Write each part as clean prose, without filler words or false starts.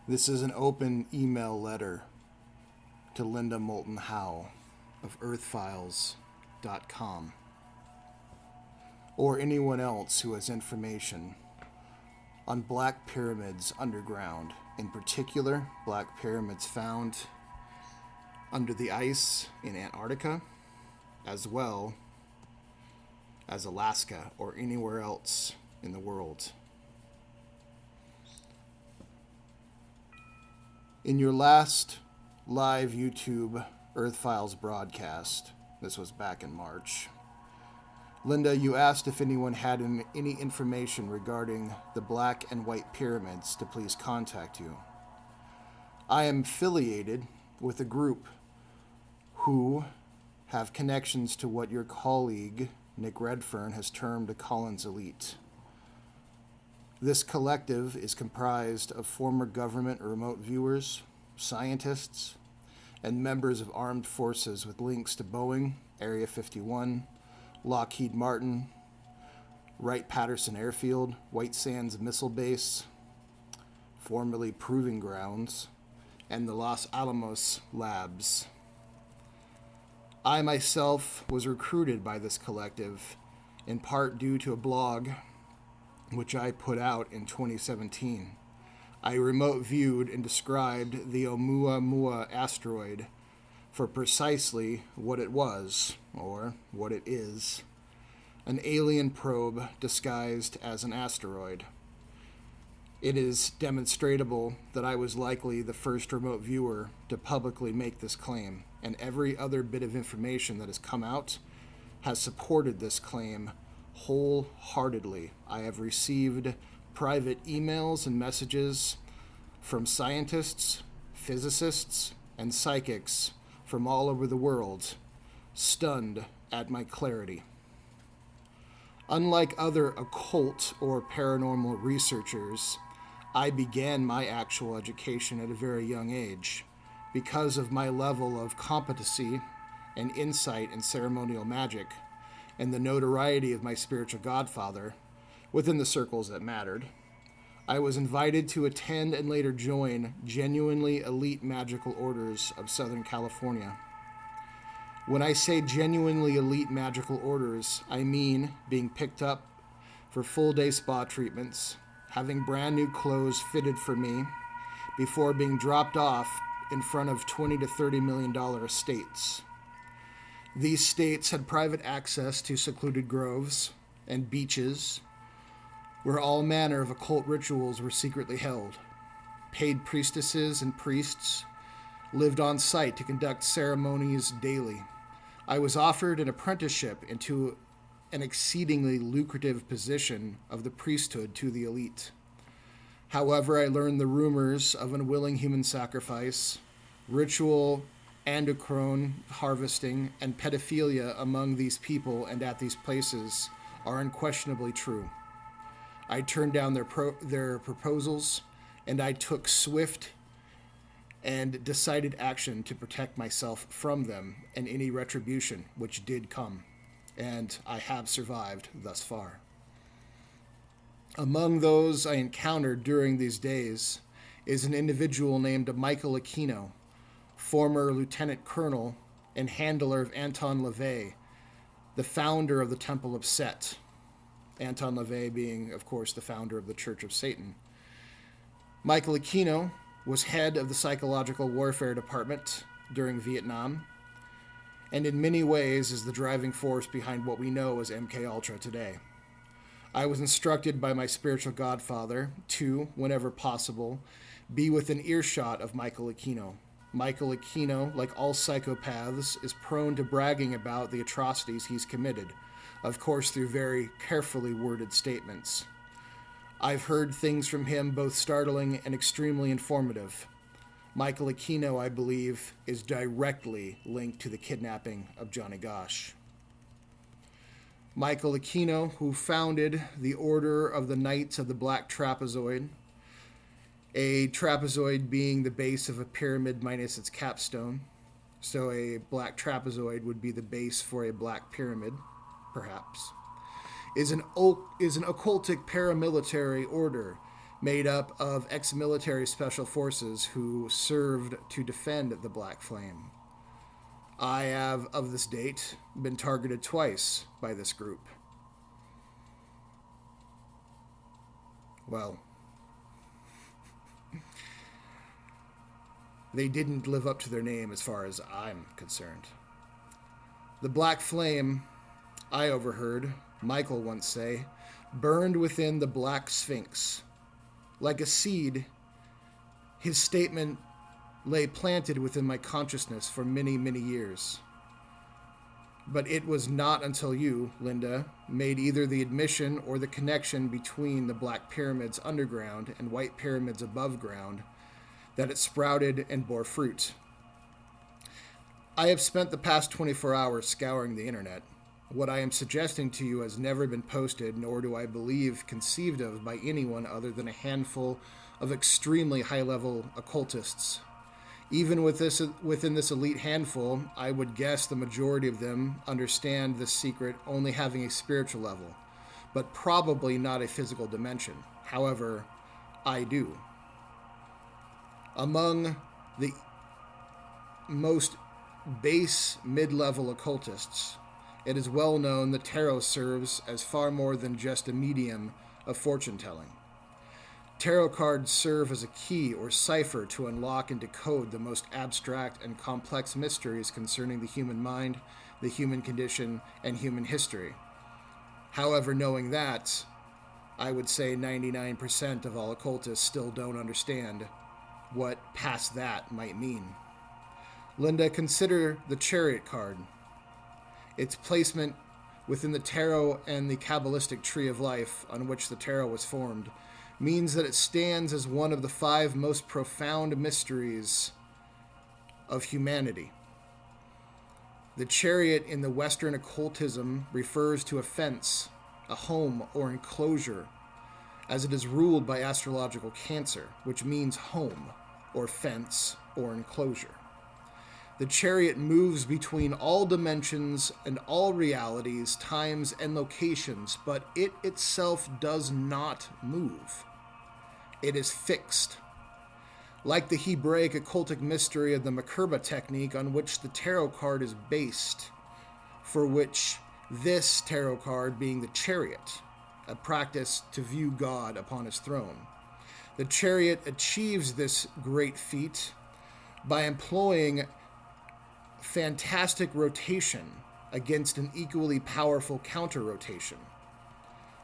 This is an open email letter to Linda Moulton Howe of earthfiles.com, or anyone else who has information on black pyramids underground, in particular black pyramids found under the ice in Antarctica, as well as Alaska or anywhere else in the world. In your last live YouTube Earth Files broadcast, this was back in March, Linda, you asked if anyone had any information regarding the black and white pyramids to please contact you. I am affiliated with a group who have connections to what your colleague, Nick Redfern, has termed a Collins elite. This collective is comprised of former government remote viewers, scientists, and members of armed forces with links to Boeing, Area 51, Lockheed Martin, Wright-Patterson Airfield, White Sands Missile Base, formerly Proving Grounds, and the Los Alamos Labs. I myself was recruited by this collective, in part due to a blog which I put out in 2017. I remote viewed and described the Oumuamua asteroid for precisely what it was, or what it is, an alien probe disguised as an asteroid. It is demonstrable that I was likely the first remote viewer to publicly make this claim, and every other bit of information that has come out has supported this claim wholeheartedly. I have received private emails and messages from scientists, physicists, and psychics from all over the world, stunned at my clarity. Unlike other occult or paranormal researchers, I began my actual education at a very young age. Because of my level of competency and insight in ceremonial magic, and the notoriety of my spiritual godfather within the circles that mattered, I was invited to attend and later join genuinely elite magical orders of Southern California. When I say genuinely elite magical orders, I mean being picked up for full-day spa treatments, having brand new clothes fitted for me before being dropped off in front of $20 to $30 million estates. These states had private access to secluded groves and beaches where all manner of occult rituals were secretly held. Paid priestesses and priests lived on site to conduct ceremonies daily. I was offered an apprenticeship into an exceedingly lucrative position of the priesthood to the elite. However, I learned the rumors of unwilling human sacrifice, ritual endocrine harvesting, and pedophilia among these people and at these places are unquestionably true. I turned down their proposals, and I took swift and decided action to protect myself from them and any retribution which did come, and I have survived thus far. Among those I encountered during these days is an individual named Michael Aquino, former lieutenant colonel and handler of Anton LaVey, the founder of the Temple of Set. Anton LaVey being, of course, the founder of the Church of Satan. Michael Aquino was head of the Psychological Warfare Department during Vietnam, and in many ways is the driving force behind what we know as MKUltra today. I was instructed by my spiritual godfather to, whenever possible, be within earshot of Michael Aquino. Michael Aquino, like all psychopaths, is prone to bragging about the atrocities he's committed, of course through very carefully worded statements. I've heard things from him both startling and extremely informative. Michael Aquino, I believe, is directly linked to the kidnapping of Johnny Gosch. Michael Aquino, who founded the Order of the Knights of the Black Trapezoid, a trapezoid being the base of a pyramid minus its capstone, so a black trapezoid would be the base for a black pyramid, perhaps, is an occultic paramilitary order made up of ex-military special forces who served to defend the Black Flame. I have, of this date, been targeted twice by this group. Well, they didn't live up to their name as far as I'm concerned. The Black Flame, I overheard Michael once say, burned within the Black Sphinx. Like a seed, his statement lay planted within my consciousness for many, many years. But it was not until you, Linda, made either the admission or the connection between the Black Pyramids underground and White Pyramids above ground that it sprouted and bore fruit. I have spent the past 24 hours scouring the internet. What I am suggesting to you has never been posted, nor do I believe conceived of by anyone other than a handful of extremely high-level occultists. Even within this elite handful, I would guess the majority of them understand this secret only having a spiritual level, but probably not a physical dimension. However, I do. Among the most base mid-level occultists, it is well known that tarot serves as far more than just a medium of fortune-telling. Tarot cards serve as a key or cipher to unlock and decode the most abstract and complex mysteries concerning the human mind, the human condition, and human history. However, knowing that, I would say 99% of all occultists still don't understand what past that might mean. Linda, consider the Chariot card. Its placement within the tarot and the Kabbalistic tree of life on which the tarot was formed means that it stands as one of the 5 most profound mysteries of humanity. The Chariot in the Western occultism refers to a fence, a home or enclosure, as it is ruled by astrological Cancer, which means home or fence or enclosure. The Chariot moves between all dimensions and all realities, times, and locations, but it itself does not move. It is fixed. Like the Hebraic occultic mystery of the Mekreba technique on which the tarot card is based, for which this tarot card being the Chariot, a practice to view God upon his throne. The Chariot achieves this great feat by employing fantastic rotation against an equally powerful counter-rotation.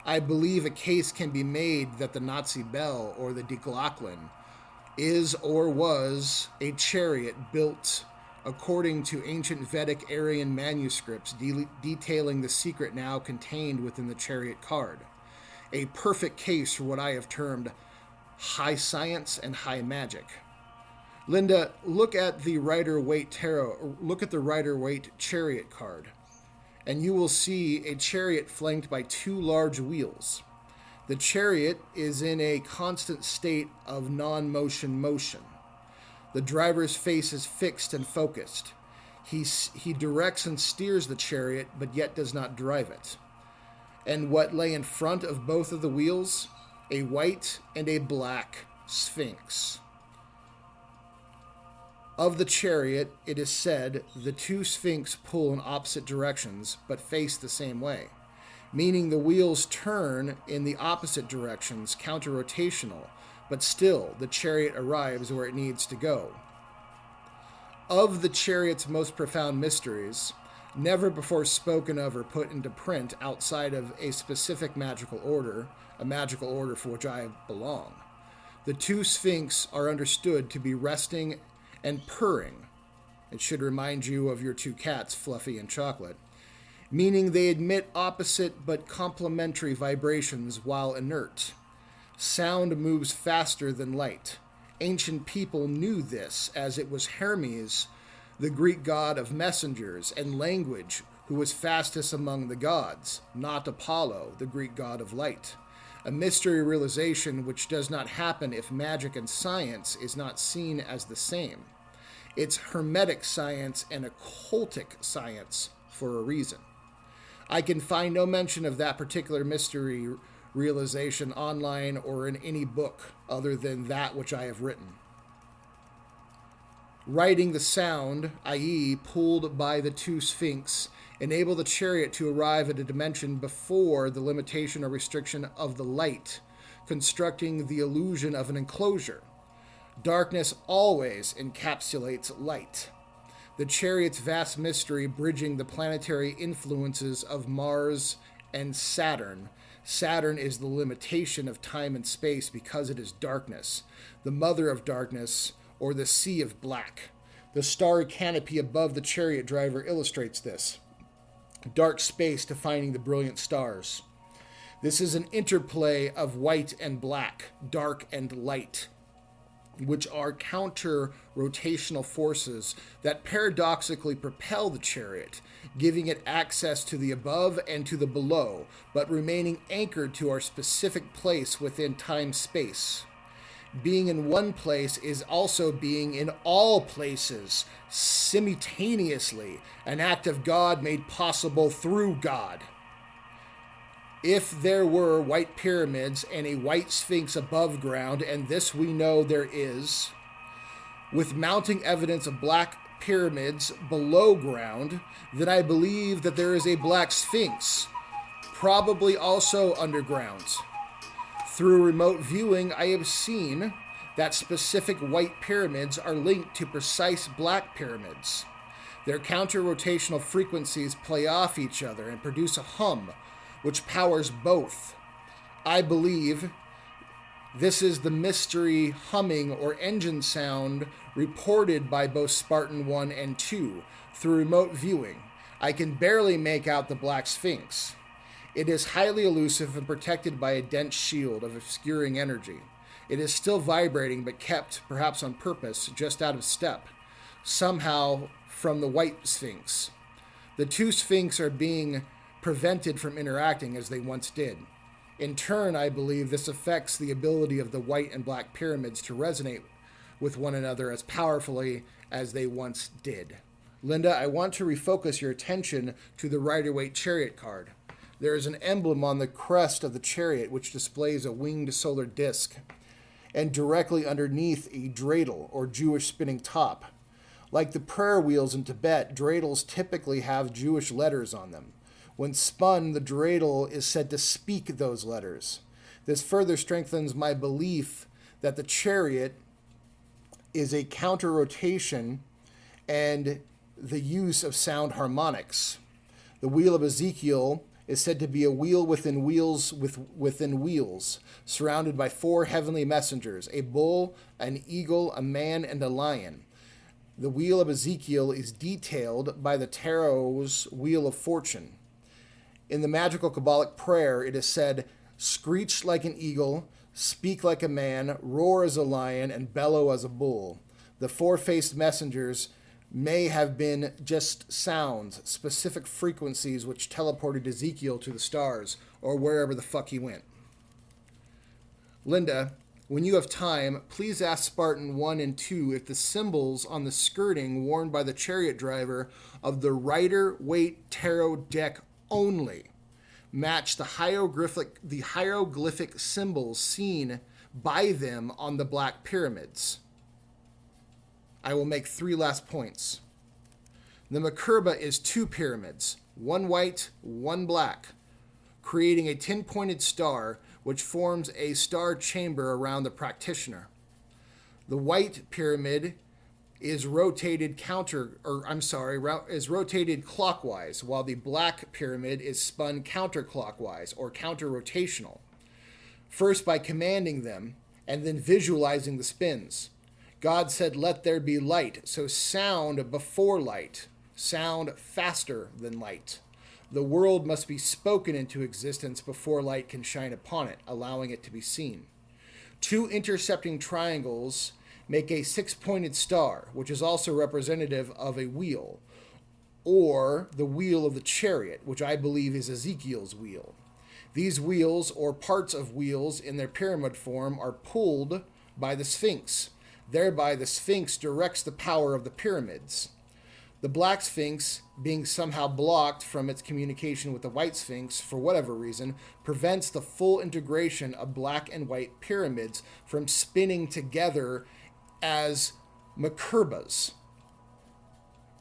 I believe a case can be made that the Nazi Bell or the Die Glocklin is or was a chariot built according to ancient Vedic Aryan manuscripts detailing the secret now contained within the Chariot card. A perfect case for what I have termed high science and high magic. Linda, look at the Rider-Waite tarot, look at the Rider-Waite Chariot card, and you will see a chariot flanked by 2 large wheels. The chariot is in a constant state of non-motion motion. The driver's face is fixed and focused. He directs and steers the chariot, but yet does not drive it. And what lay in front of both of the wheels? A white and a black Sphinx. Of the chariot, it is said the 2 Sphinx pull in opposite directions, but face the same way, meaning the wheels turn in the opposite directions, counter-rotational, but still the chariot arrives where it needs to go. Of the chariot's most profound mysteries, never before spoken of or put into print outside of a specific magical order, a magical order for which I belong, the 2 Sphinx are understood to be resting and purring. It should remind you of your 2 cats, Fluffy and Chocolate, meaning they emit opposite but complementary vibrations while inert. Sound moves faster than light. Ancient people knew this, as it was Hermes, the Greek god of messengers and language, who was fastest among the gods, not Apollo, the Greek god of light. A mystery realization which does not happen if magic and science is not seen as the same. It's hermetic science and occultic science for a reason. I can find no mention of that particular mystery realization online or in any book other than that which I have written. Writing the sound, i.e., pulled by the two Sphinx, enable the chariot to arrive at a dimension before the limitation or restriction of the light, constructing the illusion of an enclosure. Darkness always encapsulates light. The chariot's vast mystery bridging the planetary influences of Mars and Saturn. Saturn is the limitation of time and space because it is darkness, the mother of darkness, or the sea of black. The starry canopy above the chariot driver illustrates this. Dark space defining the brilliant stars. This is an interplay of white and black, dark and light, which are counter-rotational forces that paradoxically propel the chariot, giving it access to the above and to the below, but remaining anchored to our specific place within time-space. Being in one place is also being in all places simultaneously, an act of God made possible through God. If there were white pyramids and a white sphinx above ground, and this we know there is, with mounting evidence of black pyramids below ground, then I believe that there is a black sphinx, probably also underground. Through remote viewing, I have seen that specific white pyramids are linked to precise black pyramids. Their counter-rotational frequencies play off each other and produce a hum, which powers both. I believe this is the mystery humming or engine sound reported by both Spartan 1 and 2 through remote viewing. I can barely make out the Black Sphinx. It is highly elusive and protected by a dense shield of obscuring energy. It is still vibrating, but kept, perhaps on purpose, just out of step, somehow from the White Sphinx. The two Sphinx are being prevented from interacting as they once did. In turn, I believe this affects the ability of the white and black pyramids to resonate with one another as powerfully as they once did. Linda, I want to refocus your attention to the Rider-Waite Chariot card. There is an emblem on the crest of the chariot which displays a winged solar disk, and directly underneath a dreidel, or Jewish spinning top. Like the prayer wheels in Tibet, dreidels typically have Jewish letters on them. When spun, the dreidel is said to speak those letters. This further strengthens my belief that the chariot is a counter-rotation and the use of sound harmonics. The Wheel of Ezikel is said to be a wheel within wheels within wheels, surrounded by four heavenly messengers, a bull, an eagle, a man, and a lion. The Wheel of Ezikel is detailed by the Tarot's Wheel of Fortune. In the magical Kabbalic prayer, it is said, "Screech like an eagle, speak like a man, roar as a lion, and bellow as a bull." The four-faced messengers may have been just sounds, specific frequencies which teleported Ezekiel to the stars, or wherever the fuck he went. Linda, when you have time, please ask Spartan 1 and 2 if the symbols on the skirting worn by the chariot driver of the Rider-Waite tarot deck only match the hieroglyphic symbols seen by them on the black pyramids. I will make 3 last points. The Mekreba is 2 pyramids, one white, one black, creating a 10-pointed star which forms a star chamber around the practitioner. The white pyramid is rotated clockwise, while the black pyramid is spun counterclockwise or counter-rotational. First by commanding them and then visualizing the spins. God said, "Let there be light," so sound before light, sound faster than light. The world must be spoken into existence before light can shine upon it, allowing it to be seen. 2 intercepting triangles make a 6-pointed star, which is also representative of a wheel, or the wheel of the chariot, which I believe is Ezekiel's wheel. These wheels, or parts of wheels in their pyramid form, are pulled by the Sphinx. Thereby, the Sphinx directs the power of the pyramids. The black Sphinx, being somehow blocked from its communication with the white Sphinx for whatever reason, prevents the full integration of black and white pyramids from spinning together as Mekrebas.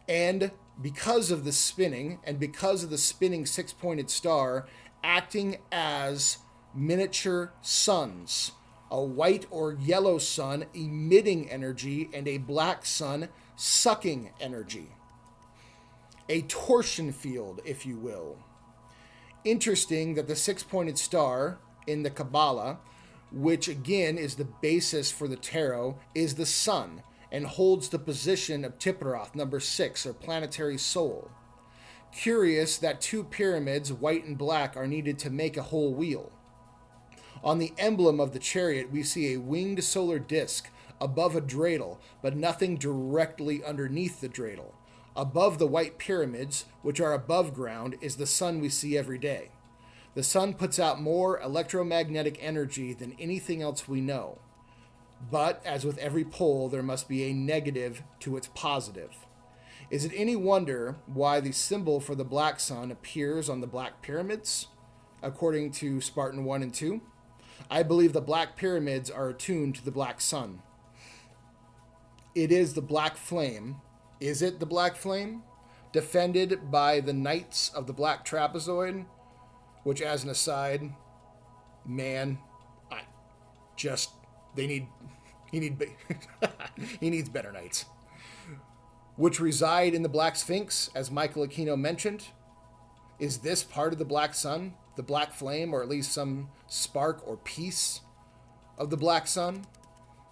And because of the spinning, and because of the spinning six-pointed star acting as miniature suns, a white or yellow sun emitting energy and a black sun sucking energy. A torsion field, if you will. Interesting that the six-pointed star in the Kabbalah, which again is the basis for the tarot, is the sun and holds the position of Tipperoth, number 6, or planetary soul. Curious that two pyramids, white and black, are needed to make a whole wheel. On the emblem of the chariot, we see a winged solar disk above a dreidel, but nothing directly underneath the dreidel. Above the white pyramids, which are above ground, is the sun we see every day. The sun puts out more electromagnetic energy than anything else we know. But, as with every pole, there must be a negative to its positive. Is it any wonder why the symbol for the black sun appears on the black pyramids? According to Spartan 1 and 2, I believe the black pyramids are attuned to the black sun. It is the black flame. Is it the black flame? Defended by the Knights of the Black Trapezoid, which, as an aside, man, he needs better knights. Which reside in the Black Sphinx, as Michael Aquino mentioned. Is this part of the black sun, the black flame, or at least some spark or piece of the black sun?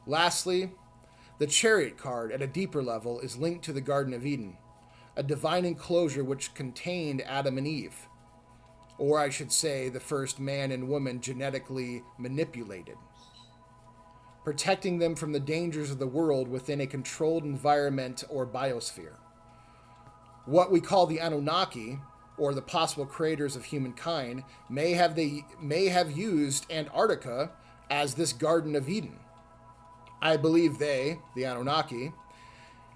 Lastly, the Chariot card at a deeper level is linked to the Garden of Eden, a divine enclosure which contained Adam and Eve, or I should say the first man and woman genetically manipulated, protecting them from the dangers of the world within a controlled environment or biosphere. What we call the Anunnaki, or the possible creators of humankind, may have used Antarctica as this Garden of Eden. I believe they, the Anunnaki,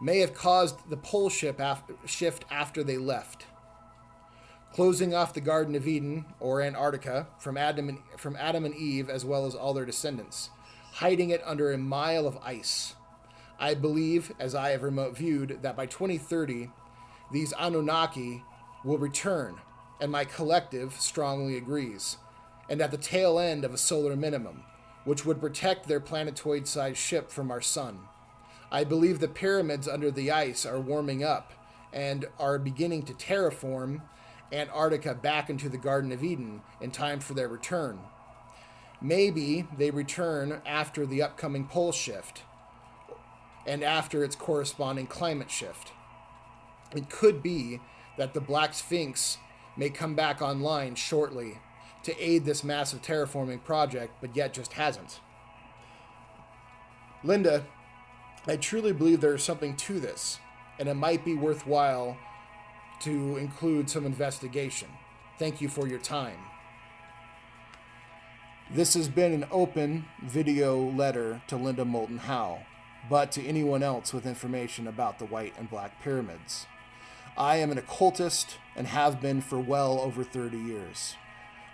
may have caused the pole shift after they left, closing off the Garden of Eden, or Antarctica, from Adam and Eve, as well as all their descendants, hiding it under a mile of ice. I believe, as I have remote viewed, that by 2030, these Anunnaki will return, and my collective strongly agrees, and at the tail end of a solar minimum, which would protect their planetoid-sized ship from our sun. I believe the pyramids under the ice are warming up and are beginning to terraform Antarctica back into the Garden of Eden in time for their return. Maybe they return after the upcoming pole shift and after its corresponding climate shift. It could be that the Black Sphinx may come back online shortly to aid this massive terraforming project, but yet just hasn't. Linda, I truly believe there is something to this, and it might be worthwhile to include some investigation. Thank you for your time. This has been an open video letter to Linda Moulton Howe, but to anyone else with information about the White and Black Pyramids. I am an occultist and have been for well over 30 years.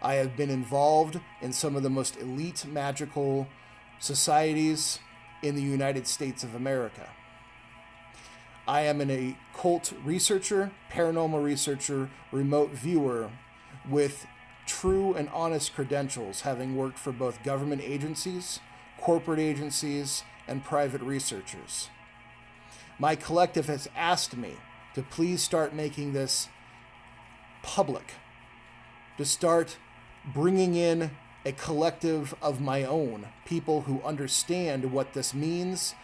I have been involved in some of the most elite magical societies in the United States of America. I am an occult researcher, paranormal researcher, remote viewer with true and honest credentials, having worked for both government agencies, corporate agencies, and private researchers. My collective has asked me to please start making this public, to start bringing in a collective of my own, people who understand what this means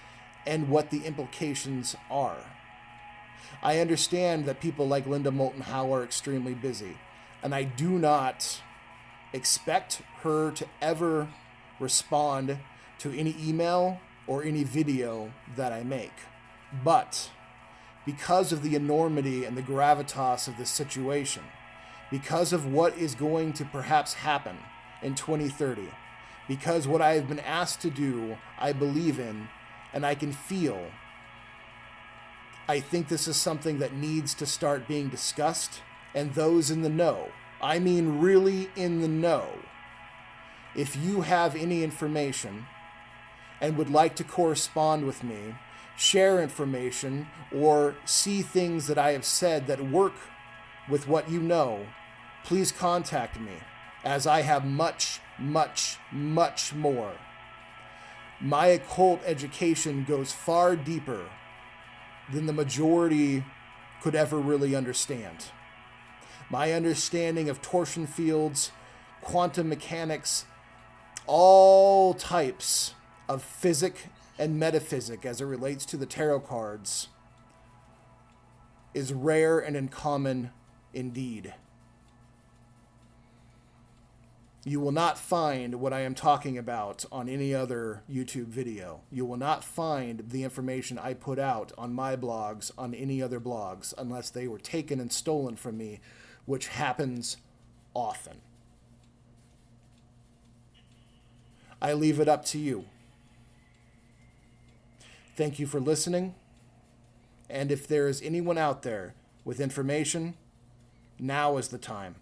and what the implications are. I understand that people like Linda Moulton Howe are extremely busy, and I do not expect her to ever respond to any email or any video that I make. But because of the enormity and the gravitas of this situation, because of what is going to perhaps happen in 2030, because what I have been asked to do, I believe in, and I can feel I think this is something that needs to start being discussed, and those in the know, I mean really in the know, if you have any information and would like to correspond with me, share information, or see things that I have said that work with what you know, please contact me, as I have much, much, much more. My occult education goes far deeper than the majority could ever really understand. My understanding of torsion fields, quantum mechanics, all types of physic and metaphysic as it relates to the tarot cards is rare and uncommon indeed. You will not find what I am talking about on any other YouTube video. You will not find the information I put out on my blogs on any other blogs unless they were taken and stolen from me, which happens often. I leave it up to you. Thank you for listening. And if there is anyone out there with information, now is the time.